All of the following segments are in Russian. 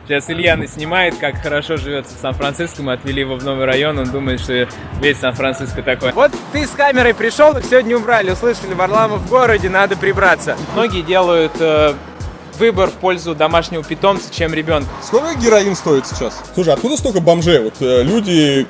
Сейчас Ильяна снимает, как хорошо живется в Сан-Франциско. Мы отвели его в новый район, он думает, что весь Сан-Франциско такой. Вот ты с камерой пришел, их сегодня убрали, услышали, Варламов в городе, надо прибраться. Многие делают выбор в пользу домашнего питомца, чем ребенка. Сколько героин стоит сейчас? Слушай, откуда столько бомжей? Вот люди...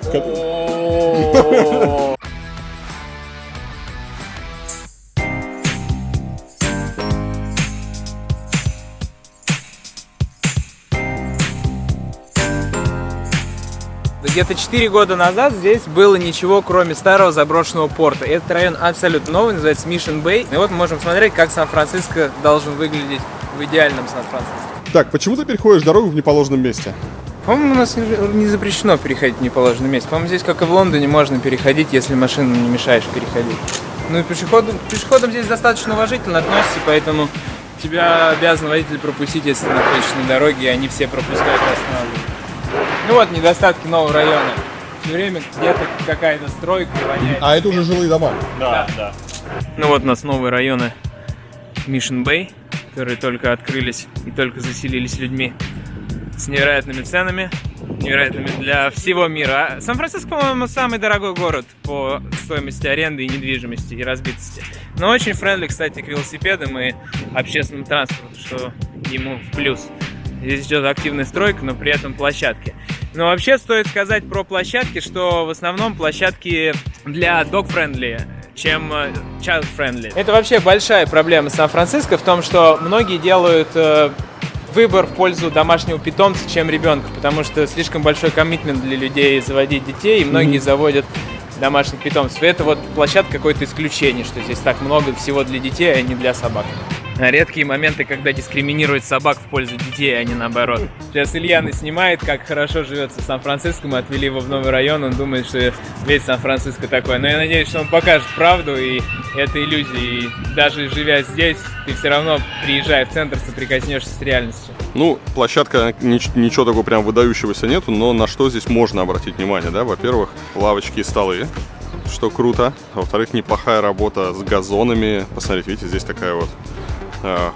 Где-то 4 года назад здесь было ничего, кроме старого заброшенного порта. Этот район абсолютно новый, называется Mission Bay. И вот мы можем смотреть, как Сан-Франциско должен выглядеть в идеальном Сан-Франциско. Так, почему ты переходишь дорогу в неположенном месте? По-моему, у нас не запрещено переходить в неположенном месте. По-моему, здесь, как и в Лондоне, можно переходить, если машинам не мешаешь переходить. Ну и пешеходам здесь достаточно уважительно относятся, поэтому тебя обязан водитель пропустить, если ты находишься на дороге, и они все пропускают и останавливают. Ну вот недостатки нового района. Все время где-то какая-то стройка воняет. А это уже жилые дома? Да. Ну вот у нас новые районы Mission Bay, которые только открылись и только заселились людьми с невероятными ценами, невероятными для всего мира. Сан-Франциско, по-моему, самый дорогой город по стоимости аренды и недвижимости и разбитости. Но очень френдли, кстати, к велосипедам и общественному транспорту, что ему в плюс. Здесь идет активная стройка, но при этом площадки. Но вообще стоит сказать про площадки, что в основном площадки для dog-friendly, чем child-friendly. Это вообще большая проблема Сан-Франциско в том, что многие делают выбор в пользу домашнего питомца, чем ребенка, потому что слишком большой коммитмент для людей заводить детей, и многие заводят домашних питомцев. И это вот площадка какое-то исключение, что здесь так много всего для детей, а не для собак. Редкие моменты, когда дискриминируют собак в пользу детей, а не наоборот. Сейчас Ильяна снимает, как хорошо живется в Сан-Франциско. Мы отвели его в новый район, он думает, что весь Сан-Франциско такой. Но я надеюсь, что он покажет правду, и это иллюзия. И даже живя здесь, ты все равно, приезжая в центр, соприкоснешься с реальностью. Ну, площадка, ничего такого прям выдающегося нету, но на что здесь можно обратить внимание, да? Во-первых, лавочки и столы, что круто. Во-вторых, неплохая работа с газонами. Посмотрите, видите, здесь такая вот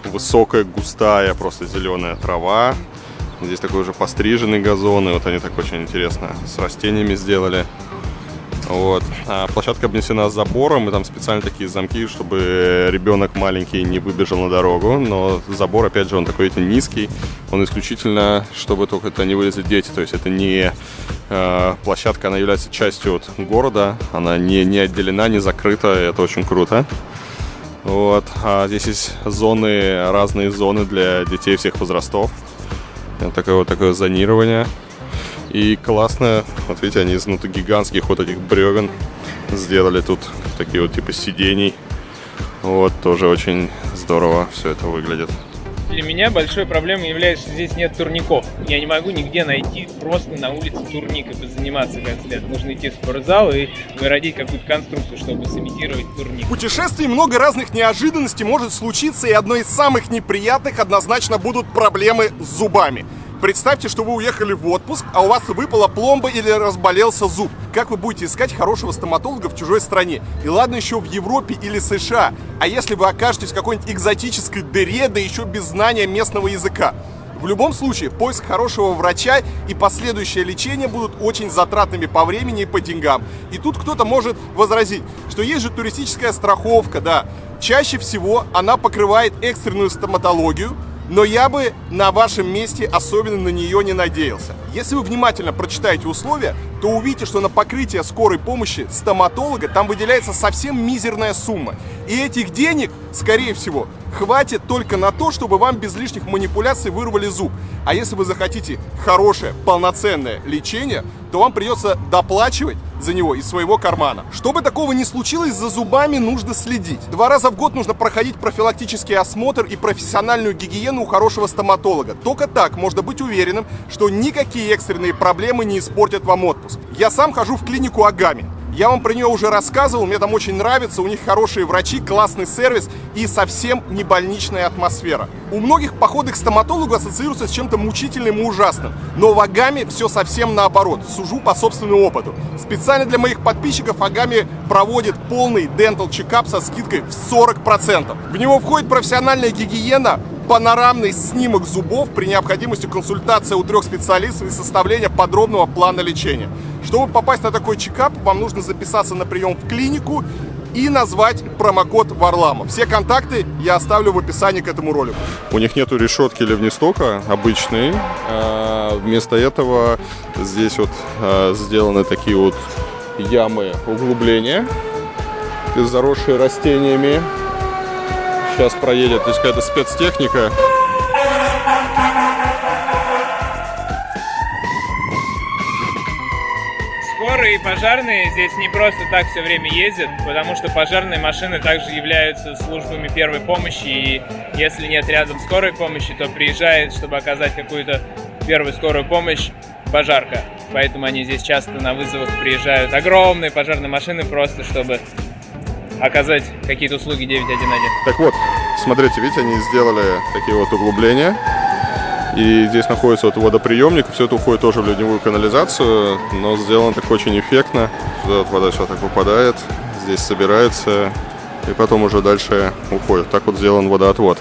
высокая, густая, просто зеленая трава. Здесь такой уже постриженный газон, и вот они так очень интересно с растениями сделали. Вот. Площадка обнесена забором, и там специально такие замки, чтобы ребенок маленький не выбежал на дорогу. Но забор, опять же, он такой, видите, низкий. Он исключительно, чтобы только это не вылезли дети. То есть это не площадка, она является частью вот города. Она не отделена, не закрыта. Это очень круто. Вот. А здесь есть зоны, разные зоны для детей всех возрастов. Такое зонирование. И классно, вот видите, они из гигантских вот этих бревен сделали тут такие вот типа сидений. Вот, тоже очень здорово все это выглядит. Для меня большой проблемой является, что здесь нет турников. Я не могу нигде найти просто на улице турник и позаниматься как следует. Нужно идти в спортзал и выродить какую-то конструкцию, чтобы сымитировать турник. В путешествии много разных неожиданностей может случиться, и одной из самых неприятных однозначно будут проблемы с зубами. Представьте, что вы уехали в отпуск, а у вас выпала пломба или разболелся зуб. Как вы будете искать хорошего стоматолога в чужой стране? И ладно еще в Европе или США. А если вы окажетесь в какой-нибудь экзотической дыре, да еще без знания местного языка? В любом случае, поиск хорошего врача и последующее лечение будут очень затратными по времени и по деньгам. И тут кто-то может возразить, что есть же туристическая страховка, да. Чаще всего она покрывает экстренную стоматологию, но я бы на вашем месте особенно на нее не надеялся. Если вы внимательно прочитаете условия, то увидите, что на покрытие скорой помощи стоматолога там выделяется совсем мизерная сумма. И этих денег, скорее всего, хватит только на то, чтобы вам без лишних манипуляций вырвали зуб. А если вы захотите хорошее, полноценное лечение, то вам придется доплачивать за него из своего кармана. Чтобы такого не случилось, за зубами нужно следить. 2 раза в год нужно проходить профилактический осмотр и профессиональную гигиену у хорошего стоматолога. Только так можно быть уверенным, что никакие экстренные проблемы не испортят вам отпуск. Я сам хожу в клинику Агами. Я вам про нее уже рассказывал, мне там очень нравится, у них хорошие врачи, классный сервис и совсем не больничная атмосфера. У многих походы к стоматологу ассоциируются с чем-то мучительным и ужасным, но в Агаме все совсем наоборот, сужу по собственному опыту. Специально для моих подписчиков Агами проводит полный dental чекап со скидкой в 40%. В него входит профессиональная гигиена, панорамный снимок зубов, при необходимости консультация у 3 специалистов и составление подробного плана лечения. Чтобы попасть на такой чекап, вам нужно записаться на прием в клинику и назвать промокод Варламов. Все контакты я оставлю в описании к этому ролику. У них нету решетки ливнестока обычной. Вместо этого здесь вот сделаны такие вот ямы углубления, заросшие растениями. Сейчас проедет здесь какая-то спецтехника. Скорые и пожарные здесь не просто так все время ездят, потому что пожарные машины также являются службами первой помощи, и если нет рядом скорой помощи, то приезжает, чтобы оказать какую-то первую скорую помощь, пожарка. Поэтому они здесь часто на вызовах приезжают огромные пожарные машины просто, чтобы оказать какие-то услуги 911. Так вот, смотрите, видите, они сделали такие вот углубления. И здесь находится вот водоприемник, все это уходит тоже в ливневую канализацию, но сделано так очень эффектно. Сюда вот вода все так выпадает, здесь собирается и потом уже дальше уходит. Так вот сделан водоотвод.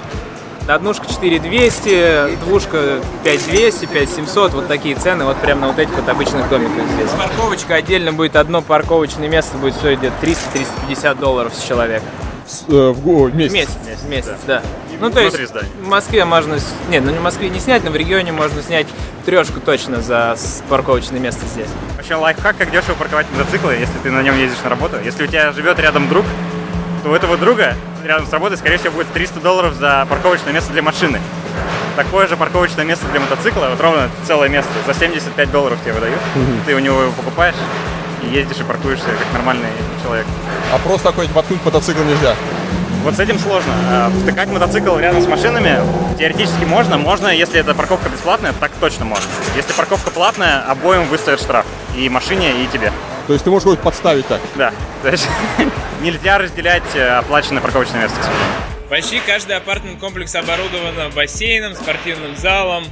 Однушка 4200, двушка 5200, 5700, вот такие цены, вот прямо на вот этих вот обычных домиках здесь. Парковочка отдельно будет, одно парковочное место будет стоить где-то $300-350 с человека. В месяц? Месяц, да. Ну, то есть в Москве можно... Нет, ну в Москве не снять, но в регионе можно снять 3 точно за парковочное место здесь. Вообще лайфхак, как дешево парковать мотоциклы, если ты на нем ездишь на работу. Если у тебя живет рядом друг, то у этого друга рядом с работой, скорее всего, будет $300 за парковочное место для машины. Такое же парковочное место для мотоцикла, вот ровно целое место, за $75 тебе выдают. Ты у него его покупаешь и ездишь и паркуешься как нормальный человек. А просто такой воткнуть мотоцикл нельзя? Вот с этим сложно. Втыкать мотоцикл рядом с машинами теоретически можно. Можно, если эта парковка бесплатная, так точно можно. Если парковка платная, обоим выставят штраф. И машине, и тебе. То есть ты можешь хоть подставить так? Да. То есть нельзя разделять оплаченное парковочное место, к сожалению. Почти каждый апартмент-комплекс оборудован бассейном, спортивным залом,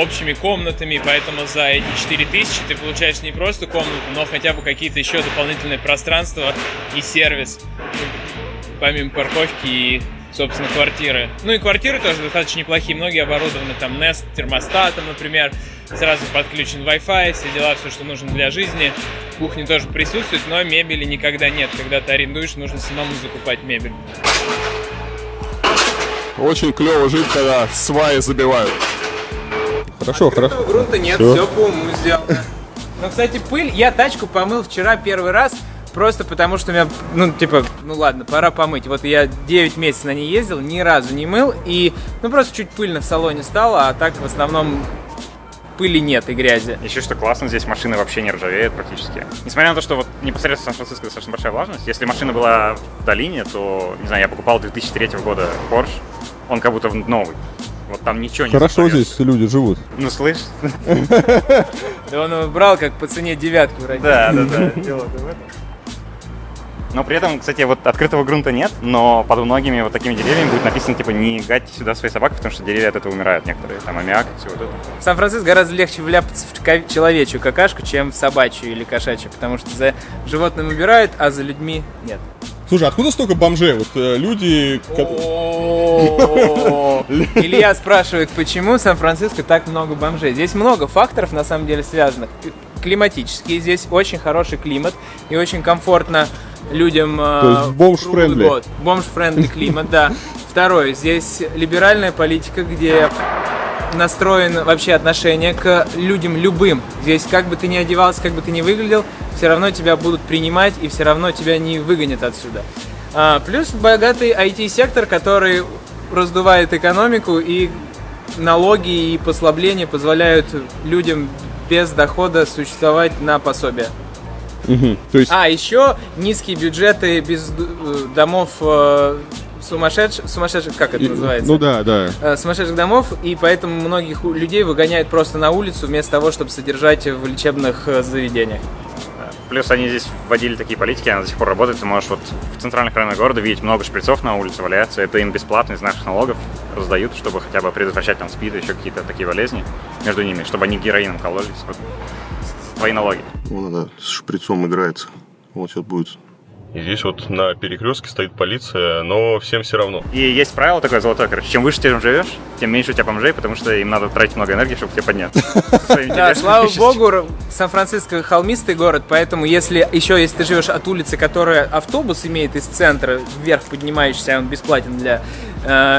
общими комнатами, поэтому за эти 4000 ты получаешь не просто комнату, но хотя бы какие-то еще дополнительные пространства и сервис, помимо парковки и, собственно, квартиры. Ну и квартиры тоже достаточно неплохие, многие оборудованы, там Nest термостатом, например, сразу подключен Wi-Fi, все дела, все, что нужно для жизни. Кухня тоже присутствует, но мебели никогда нет. Когда ты арендуешь, нужно самому закупать мебель. Очень клево жить, когда сваи забивают. Хорошо, хорошо. Грунта нет, все по уму сделано. Но, кстати, пыль, я тачку помыл вчера первый раз, просто потому что у меня, ну ладно, пора помыть. Вот я 9 месяцев на ней ездил, ни разу не мыл, и, просто чуть пыльно в салоне стало, а так в основном пыли нет и грязи. Еще что классно, здесь машины вообще не ржавеют практически. Несмотря на то, что вот непосредственно Сан-Франциско достаточно большая влажность, если машина была в долине, то, не знаю, я покупал 2003 года Porsche, он как будто новый. Вот там ничего не Хорошо здесь люди живут. Ну, слышь? Да он его брал как по цене 9 вроде. Да. Дело-то в этом. Но при этом, кстати, вот открытого грунта нет, но под многими вот такими деревьями будет написано, типа, не гать сюда свои собаки, потому что деревья от этого умирают некоторые, там аммиак и все вот это. В Сан-Франциско гораздо легче вляпаться в человечью какашку, чем в собачью или кошачью, потому что за животным убирают, а за людьми нет. Слушай, откуда столько бомжей? Вот люди... Илья спрашивает, почему в Сан-Франциско так много бомжей. Здесь много факторов, на самом деле, связанных. Климатические, здесь очень хороший климат и очень комфортно людям. То есть бомж-френдли. Бомж-френдли климат, да. Второе, здесь либеральная политика, где настроено вообще отношение к людям любым. Здесь как бы ты ни одевался, как бы ты ни выглядел, все равно тебя будут принимать и все равно тебя не выгонят отсюда. Плюс богатый IT-сектор, который раздувает экономику, и налоги и послабления позволяют людям без дохода существовать на пособие. То есть... еще низкие бюджеты без домов сумасшедших, как это называется? Ну да. Сумасшедших домов, и поэтому многих людей выгоняют просто на улицу вместо того, чтобы содержать в лечебных заведениях. Плюс они здесь вводили такие политики, она до сих пор работает. Ты можешь вот в центральных районах города видеть много шприцов на улице валяются. Это им бесплатно из наших налогов раздают, чтобы хотя бы предотвращать там СПИД и еще какие-то такие болезни между ними, чтобы они героином кололись. Вот. Твои налоги. Вон она с шприцом играется. Вот сейчас будет И здесь вот на перекрестке стоит полиция, но всем все равно. И есть правило такое золотое, короче, чем выше ты живешь, тем меньше у тебя бомжей, потому что им надо тратить много энергии, чтобы тебя подняться. Да, слава богу, Сан-Франциско холмистый город, поэтому если ты живешь от улицы, которая автобус имеет из центра, вверх поднимаешься, он бесплатен для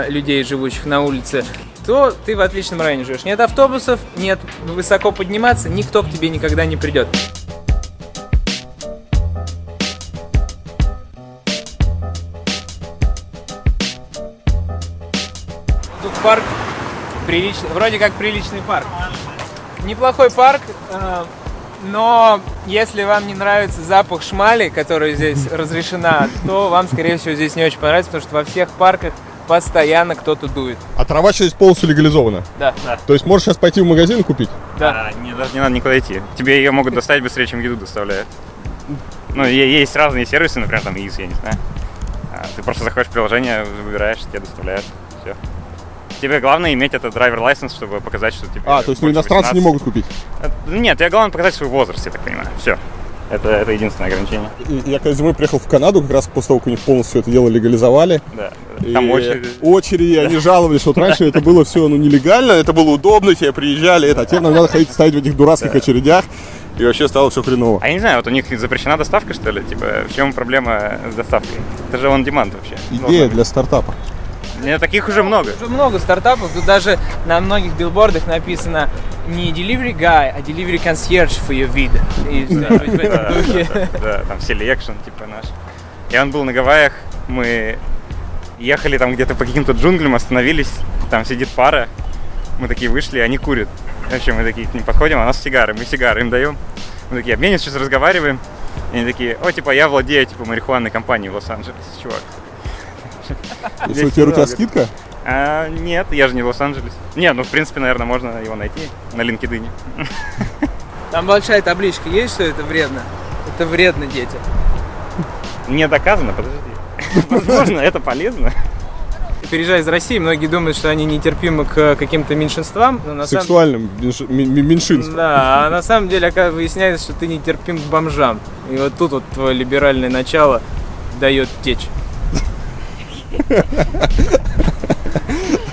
людей, живущих на улице, то ты в отличном районе живешь. Нет автобусов, нет высоко подниматься, никто к тебе никогда не придет. Тут парк приличный, вроде как приличный парк. Неплохой парк, но если вам не нравится запах шмали, которая здесь разрешена, то вам, скорее всего, здесь не очень понравится, потому что во всех парках постоянно кто-то дует. А трава здесь полностью легализована? Да. То есть можешь сейчас пойти в магазин и купить? Да. Даже не надо никуда идти. Тебе ее могут доставить быстрее, чем еду доставляют. Ну, есть разные сервисы, например, там ИИС, я не знаю. Ты просто заходишь в приложение, выбираешь, тебе доставляют. Все. Тебе главное иметь этот драйвер лайсенс, чтобы показать, что тебе То есть иностранцы 18. не могут купить? Нет, тебе главное показать свой возраст, я так понимаю. Все. Это единственное ограничение. Я когда зимой приехал в Канаду, как раз после того, как у них полностью это дело легализовали. Да. Там очереди, они жаловались, что вот раньше это было все нелегально, это было удобно, тебе приезжали, а теперь нам надо ходить стоять в этих дурацких очередях, и вообще стало все хреново. А я не знаю, вот у них запрещена доставка, что ли? Типа, в чем проблема с доставкой? Это же on-demand вообще. Идея для стартапа. Нет, таких уже много. Уже много стартапов, тут даже на многих билбордах написано не delivery guy, а delivery concierge for your vida. И что-нибудь в этом духе. Да, там selection, типа наш. Я был на Гавайях, мы ехали там где-то по каким-то джунглям, остановились, там сидит пара, мы такие вышли, они курят. Вообще мы такие к ним подходим, а у нас сигары, мы сигары им даем. Мы такие обмениваемся, сейчас разговариваем. И они такие, типа, я владею, типа, марихуанной компанией в Лос-Анджелесе, чувак. И что, теперь у тебя скидка? Нет, я же не в Лос-Анджелесе. Нет, в принципе, наверное, можно его найти на LinkedIn. Там большая табличка есть, что это вредно? Это вредно детям. Не доказано, подожди. Возможно, это полезно. Переезжая из России, многие думают, что они нетерпимы к каким-то меньшинствам. Но на Сексуальным меньшинствам. Да, а на самом деле выясняется, что ты нетерпим к бомжам. И вот тут вот твое либеральное начало дает течь.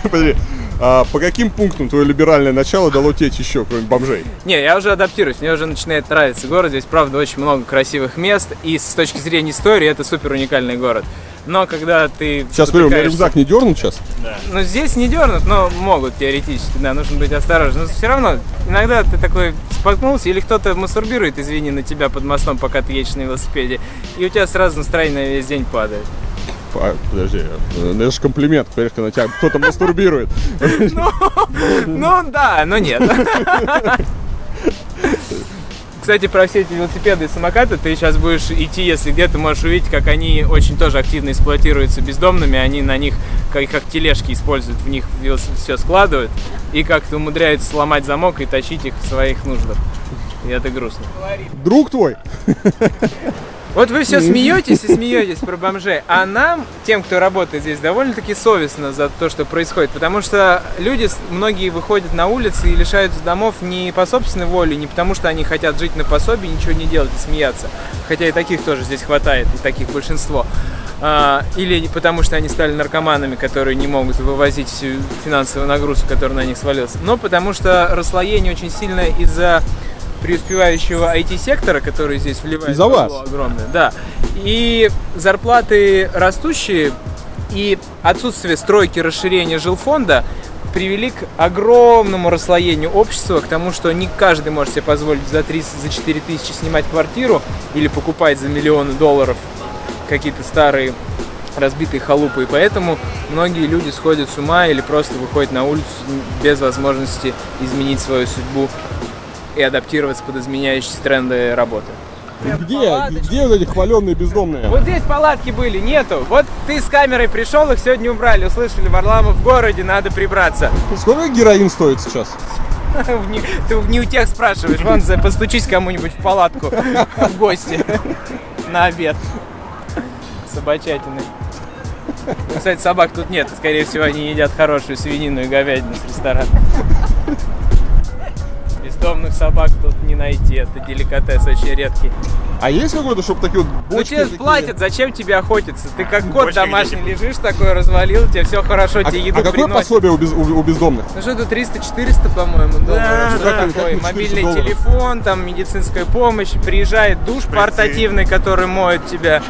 Подожди, а по каким пунктам твое либеральное начало дало течь еще, кроме бомжей? Не, я уже адаптируюсь, мне уже начинает нравиться город. Здесь, правда, очень много красивых мест. И с точки зрения истории, это супер уникальный город. Но когда ты... Сейчас, смотри, у меня рюкзак не дернут сейчас? Да. Ну, здесь не дернут, но могут теоретически, да, нужно быть осторожным. Но все равно, иногда ты такой споткнулся, или кто-то мастурбирует, извини, на тебя под мостом, пока ты едешь на велосипеде, и у тебя сразу настроение на весь день падает. Подожди, это же комплимент, понимаешь, когда на тебя кто-то мастурбирует. Ну да, но нет. Кстати, про все эти велосипеды и самокаты ты сейчас будешь идти, если где-то можешь увидеть, как они очень тоже активно эксплуатируются бездомными, они на них как тележки используют, в них все складывают и как-то умудряются сломать замок и тащить их в своих нуждах. И это грустно. Друг твой? Вот вы все смеетесь и смеетесь про бомжей, а нам, тем, кто работает здесь, довольно-таки совестно за то, что происходит, потому что люди, многие выходят на улицы и лишаются домов не по собственной воле, не потому что они хотят жить на пособии, ничего не делать и смеяться, хотя и таких тоже здесь хватает, и таких большинство, или потому что они стали наркоманами, которые не могут вывозить всю финансовую нагрузку, которая на них свалилась, но потому что расслоение очень сильное из-за преуспевающего IT-сектора, который здесь вливает огромное. Да. И зарплаты растущие, и отсутствие стройки, расширения жилфонда привели к огромному расслоению общества, к тому, что не каждый может себе позволить за 4 тысячи снимать квартиру или покупать за миллионы долларов какие-то старые разбитые халупы. И поэтому многие люди сходят с ума или просто выходят на улицу без возможности изменить свою судьбу и адаптироваться под изменяющиеся тренды работы. Где вот эти хваленные бездомные? Вот здесь палатки были, нету. Вот ты с камерой пришел, их сегодня убрали. Услышали, Варламов в городе, надо прибраться. Сколько героин стоит сейчас? Ты не у тех спрашиваешь. Вон, постучись кому-нибудь в палатку в гости на обед. Собачатины. Кстати, собак тут нет. Скорее всего, они едят хорошую свинину и говядину с ресторана. Бездомных собак тут не не найти. Это деликатес очень редкий. А есть какой-то, чтобы такие вот Ну бочки тебе такие? платят, зачем тебе охотиться? Ты как кот Бочки домашний где лежишь такой, развалил, тебе все хорошо, тебе еду А какое приносят. пособие у бездомных? Ну что, тут 300-400, по-моему, долларов. Что как такое? $400? Мобильный телефон, там медицинская помощь, приезжает душ портативный, который моет тебя.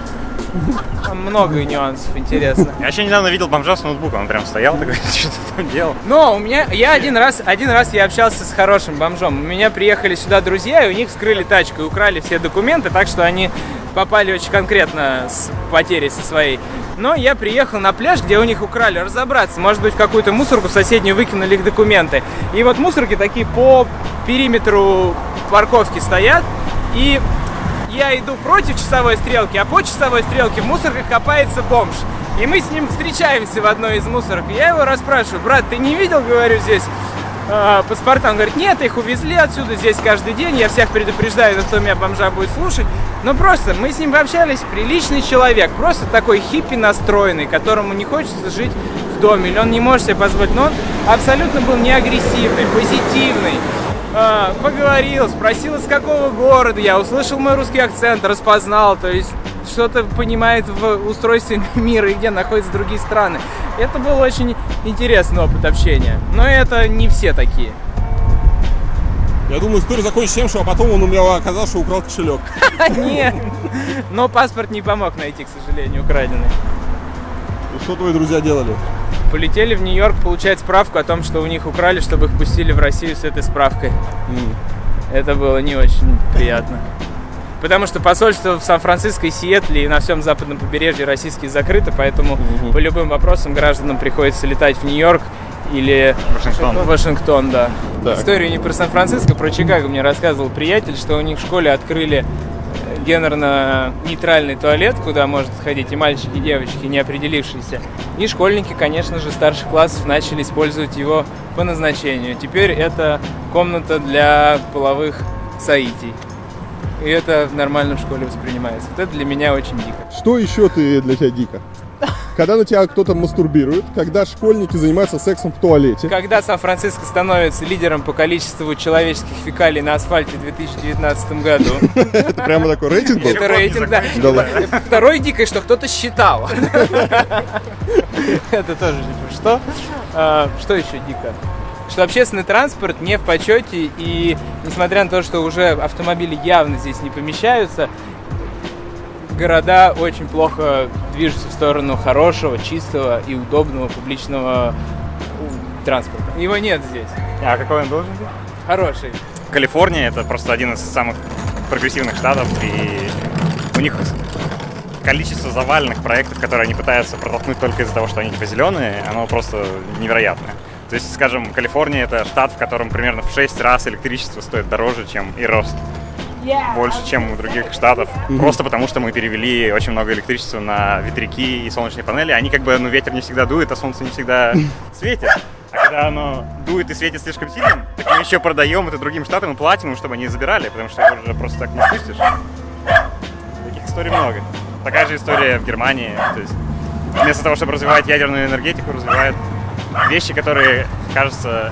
Там много нюансов, интересно. Я еще недавно видел бомжа с ноутбуком, он прям стоял такой, что-то там делал. Но я один раз я общался с хорошим бомжом. У меня приехали сюда друзья, и у них вскрыли тачку и украли все документы, так что они попали очень конкретно с потерей со своей. Но я приехал на пляж, где у них украли, разобраться. Может быть, в какую-то мусорку соседнюю выкинули их документы. И вот мусорки такие по периметру парковки стоят, и я иду против часовой стрелки, а по часовой стрелке в мусорках копается бомж. И мы с ним встречаемся в одной из мусорок. И я его расспрашиваю: брат, ты не видел, говорю, здесь паспорта? Он говорит: нет, их увезли отсюда, здесь каждый день. Я всех предупреждаю, кто меня бомжа будет слушать. Но просто мы с ним пообщались, приличный человек, просто такой хиппи настроенный, которому не хочется жить в доме, или он не может себе позволить. Но он абсолютно был не агрессивный, позитивный. Поговорил, спросил, из какого города я, услышал мой русский акцент, распознал, то есть что-то понимает в устройстве мира и где находятся другие страны. Это был очень интересный опыт общения, но это не все такие. Я думаю, история закончится тем, что потом он у меня оказался, что украл кошелек. Нет, но паспорт не помог найти, к сожалению, украденный. И что твои друзья делали? Полетели в Нью-Йорк получать справку о том, что у них украли, чтобы их пустили в Россию с этой справкой. Это было не очень приятно. Потому что посольства в Сан-Франциско и Сиэтле и на всем западном побережье российские закрыты, поэтому по любым вопросам гражданам приходится летать в Нью-Йорк или Вашингтон, да. Так. Историю не про Сан-Франциско, про Чикаго мне рассказывал приятель, что у них в школе открыли гендерно-нейтральный туалет, куда может ходить и мальчики, и девочки, не определившиеся. И школьники, конечно же, старших классов начали использовать его по назначению. Теперь это комната для половых соитий. И это нормально в школе воспринимается. Вот это для меня очень дико. Что еще для тебя дико? Когда на тебя кто-то мастурбирует, когда школьники занимаются сексом в туалете. Когда Сан-Франциско становится лидером по количеству человеческих фекалий на асфальте в 2019 году. Это прямо такой рейтинг был? Это рейтинг, да. Второе дикое, что кто-то считал. Это тоже типа что? Что еще дико? Что общественный транспорт не в почете, и несмотря на то, что уже автомобили явно здесь не помещаются, города очень плохо движутся в сторону хорошего, чистого и удобного публичного транспорта. Его нет здесь. А какой он должен быть? Хороший. Калифорния — это просто один из самых прогрессивных штатов, и у них количество заваленных проектов, которые они пытаются протолкнуть только из-за того, что они типа зеленые, оно просто невероятное. То есть, скажем, Калифорния — это штат, в котором примерно в 6 раз электричество стоит дороже, чем и рост. Больше, чем у других штатов. Просто потому, что мы перевели очень много электричества на ветряки и солнечные панели. Они как бы, ветер не всегда дует, а солнце не всегда светит. А когда оно дует и светит слишком сильно, так мы еще продаем это другим штатам и платим им, чтобы они забирали, потому что его уже просто так не спустишь. Таких историй много. Такая же история в Германии. То есть вместо того, чтобы развивать ядерную энергетику, развивают вещи, которые, кажется,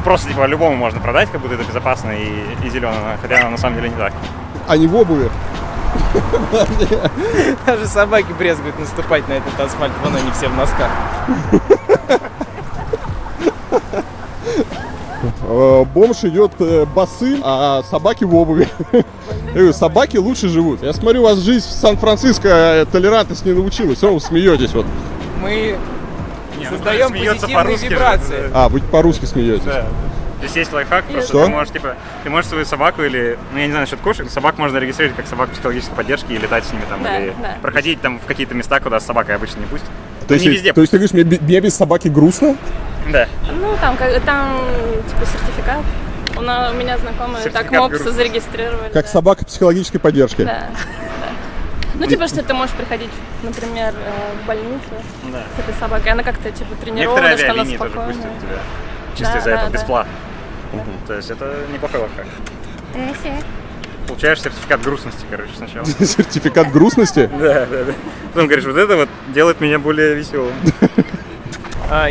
просто типа любому можно продать, как будто это безопасно и зелено, хотя оно на самом деле не так. А не в обуви. Даже собаки брезгуют наступать на этот асфальт, вон они все в носках. Бомж идет босым, а собаки в обуви. Я говорю, собаки лучше живут. Я смотрю, у вас жизнь в Сан-Франциско толерантность не научилась. Все, вы смеетесь вот. Мы создаем позитивные вибрации. А, вы по-русски смеетесь. Да. Здесь есть лайфхак, просто Что? ты можешь свою собаку или, я не знаю насчет кошек, собак можно регистрировать как собак психологической поддержки и летать с ними там, Да, или да. проходить там в какие-то места, куда с собакой обычно не пустят. То есть, Не везде. то есть ты говоришь, мне без собаки грустно? Да. Ну, там типа сертификат. У меня знакомые так Сертификат мопсы грустно. зарегистрировали. Как да. собака психологической поддержки? Да, да. Ну, типа, что ты можешь приходить, например, в больницу Да. с этой собакой. Она как-то, типа, Некоторые тренирована, что она авиалинии тоже спокойная. пустят тебя. Чисто Да, из-за этого да. бесплатно. То есть это неплохой лайфхак. Окей. Получаешь сертификат грустности, сначала. Сертификат грустности? Да. Потом говоришь, вот это вот делает меня более веселым.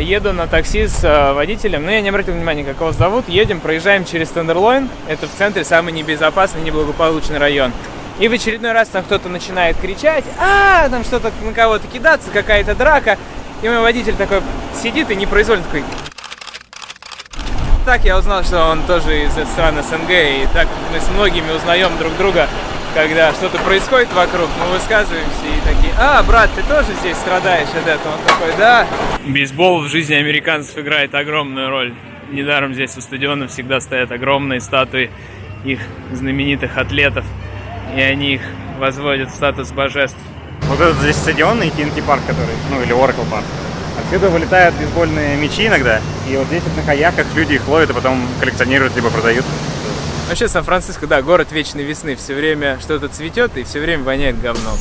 еду на такси с водителем, но я не обратил внимания, как его зовут. Едем, проезжаем через Тендерлойн. Это в центре самый небезопасный, неблагополучный район. И в очередной раз там кто-то начинает кричать, там что-то на кого-то кидаться, какая-то драка. И мой водитель такой сидит и непроизвольно такой... Так я узнал, что он тоже из стран СНГ, и так мы с многими узнаем друг друга, когда что-то происходит вокруг, мы высказываемся и такие: брат, ты тоже здесь страдаешь от этого? Он такой: да. Бейсбол в жизни американцев играет огромную роль. Недаром здесь у стадиона всегда стоят огромные статуи их знаменитых атлетов, и они их возводят в статус божеств. Вот этот здесь стадион и Кинки парк, который, или Oracle парк. Отсюда вылетают бейсбольные мячи иногда, и вот здесь вот на каяках люди их ловят и потом коллекционируют, либо продают. Вообще Сан-Франциско, да, город вечной весны, все время что-то цветет и все время воняет говном.